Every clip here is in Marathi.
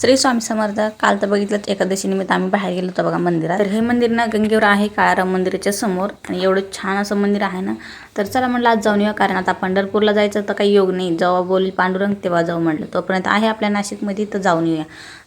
श्री स्वामी समर्थ. काल तर बघितलं एकादशी निमित्त आम्ही बाहेर गेलो होतो बघा मंदिरात. तर हे मंदिर ना गंगेवर आहे, काळाराम मंदिराच्या समोर. आणि एवढं छान असं मंदिर आहे ना. तर चला म्हटलं आज जाऊन येऊया, कारण आता पंढरपूरला जायचं तर काही योग नाही. जेव्हा बोल पांडुरंग तेव्हा जाऊ म्हटलं. तोपर्यंत आहे आपल्या नाशिकमध्ये, तर जाऊन येऊया.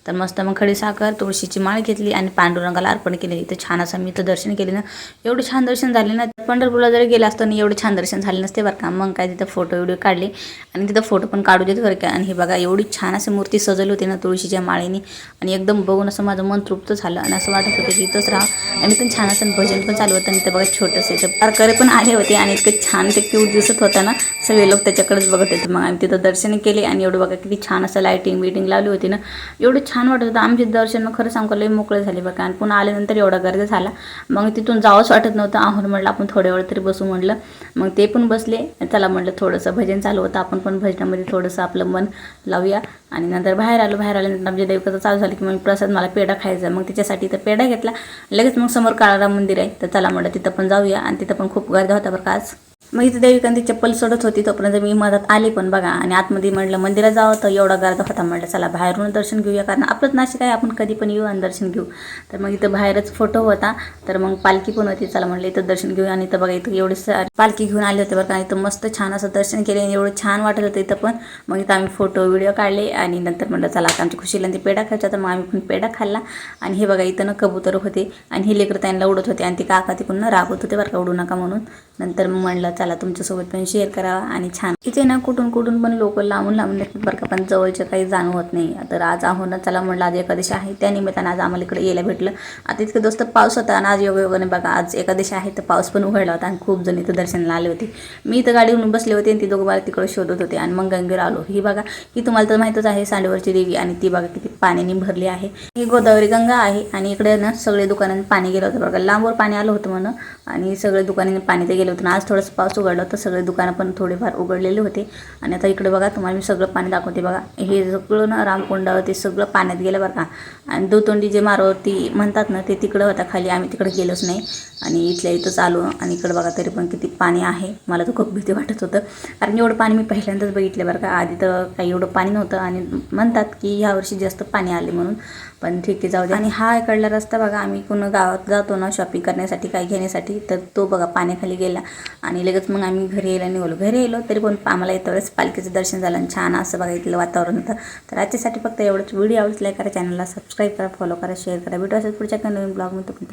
तर मस्त मग खडीसाखर तुळशीची माळ घेतली आणि पांडुरंगाला अर्पण केले. इथं छान असं मी तर दर्शन केले ना, एवढं छान दर्शन झाले ना. पंढरपूरला जरी गेलं असतं ना एवढं छान दर्शन झाले नसते बरं का. मग काय तिथं फोटो व्हिडिओ काढले आणि तिथं फोटो पण काढू देत बरं का. आणि हे बघा एवढी छान अशी मूर्ती सजवली होती ना तुळशीच्या माळेने, आणि एकदम बघून असं माझं मन तृप्त झालं आणि असं वाटत होतं की इथंच राहा. आणि पण छान असं भजन पण चालू होतं आणि ते बघा छोटंसं इथं वारकरी पण आले होते आणि इतकं छान ते क्यूट दिसत होतं ना, सगळे लोक त्याच्याकडेच बघत होते. मग आम्ही तिथं दर्शन केले आणि एवढं बघा किती छान असं लाईटिंग बिटिंग लावली होती ना, एवढं छान वाटत होतं. आमचे दर्शन मग खरं सांगू लई मोकळे झाले बघा. आणि पुन्हा आल्यानंतर एवढा गर्दी झाला, मग तिथून जावंच वाटत नव्हतं. आहोर म्हटलं आपण थोड्या वेळ तरी बसू म्हटलं. मग ते पण बसले. चला म्हटलं थोडंसं भजन चालू होतं, आपण पण भजनामध्ये थोडंसं आपलं मन लावूया. आणि नंतर बाहेर आल्यानंतर आमच्या देवकाचं चालू झालं की मग प्रसाद मला पेढा खायचा. मग त्याच्यासाठी तर पेढा घेतला. लगेच मग समोर काळाराम मंदिर आहे, तर चला म्हटलं तिथं पण जाऊया. आणि तिथं पण खूप गर्दी होता बरं का आज. मग इथं देविकांती चप्पल सोडत होती, तोपर्यंत मी मदत आली पण बघा. आणि आतमध्ये म्हटलं मंदिरात जावं, तर एवढा गर्दा होता. म्हटलं चला बाहेरून दर्शन घेऊया, कारण आपलंच नाशिक आहे, आपण कधी पण येऊ आणि दर्शन घेऊ. तर मग इथं बाहेरच फोटो होता, तर मग पालखी पण होती. चला म्हटलं इथं दर्शन घेऊया. आणि इथं बघा इथं एवढी पालखी घेऊन आले होते बरं का. इथं मस्त छान असं दर्शन केले आणि एवढं छान वाटत होतं इथं पण. मग इथं आम्ही फोटो व्हिडिओ काढले आणि नंतर म्हटलं चला आता आमच्या खुशीला ते पेढा खायचा, तर मग आम्ही पण पेढा खाल्ला. आणि हे बघा इथं ना कबूतर होते आणि हे लेकरं त्यांना उडत होते आणि ते काका तिकडून रागवत होते बरं का, उडू नका म्हणून. नंतर मग म्हणलं चला तुमच्यासोबत पण शेअर करावा. आणि छान इथे ना कुठून पण लोक लांबून येतात बरं का, पण जवळचं काही जाणं होत नाही. तर आज आहो ना, चला म्हटलं आज एकादशी आहे, त्या निमित्तानं आज आम्हाला इकडे यायला भेटलं. आता इतकं दोस्त पाऊस होता आणि आज योगायोगाने बघा आज एकादशी आहे, तर पाऊस पण उघडला होता आणि खूप जण इथं दर्शनाला आले होते. मी इथं गाडीवरून बसले होते आणि ती दोघं बाळा तिकडे शोधत होते. आणि मग गंगेवर आलो. ही बघा ही तुम्हाला तर माहीतच आहे, सांडेवरची देवी. आणि ती बघा किती पाण्याने भरली आहे. ही गोदावरी गंगा आहे. आणि इकडे ना सगळे दुकानांनी पाणी गेलं होतं बघा, लांबवर पाणी आलं होतं म्हणून. आणि सगळे दुकानांनी पाणी ते गेलं होतं. आज थोडंसं पाऊस उघडला होता, सगळे दुकानं पण थोडेफार उघडलेले होते. आणि आता इकडे बघा तुम्हाला मी सगळं पाणी दाखवते बघा. हे सगळं ना रामकुंडावरती सगळं पाण्यात गेलं बरं का. आणि दुतोंडी जे मारुती म्हणतात ना, ते तिकडं होता खाली, आम्ही तिकडे गेलोच नाही. आणि इथल्या इथंच आलो. आणि इकडं बघा तरी पण किती पाणी आहे. मला तर खूप भीती वाटत होतं, कारण एवढं पाणी मी पहिल्यांदाच बघितलं बरं का. आधी तर काही एवढं पाणी नव्हतं आणि म्हणतात की ह्यावर्षी जास्त पाणी आले म्हणून. पण ठीक आहे जाऊ दे. आणि हा इकडला रस्ता बघा, आम्ही कोण गावात जातो ना शॉपिंग करण्यासाठी काही घेण्यासाठी, तर तो बघा पाण्याखाली गेला. आणि लगेच मग आम्ही घरी यायला निघालो. घरी यायलो तरी पण आम्हाला येत्या वेळेस पालखीचं दर्शन झालं आणि छान असं बघा इथलं वातावरण होतं. तर आजच्यासाठी फक्त एवढंच. व्हिडिओ आवडला लाईक करा, चॅनलला सबस्क्राईब करा, फॉलो करा, शेअर करा. भेटू असं पुढच्या नवीन ब्लॉगमध्ये.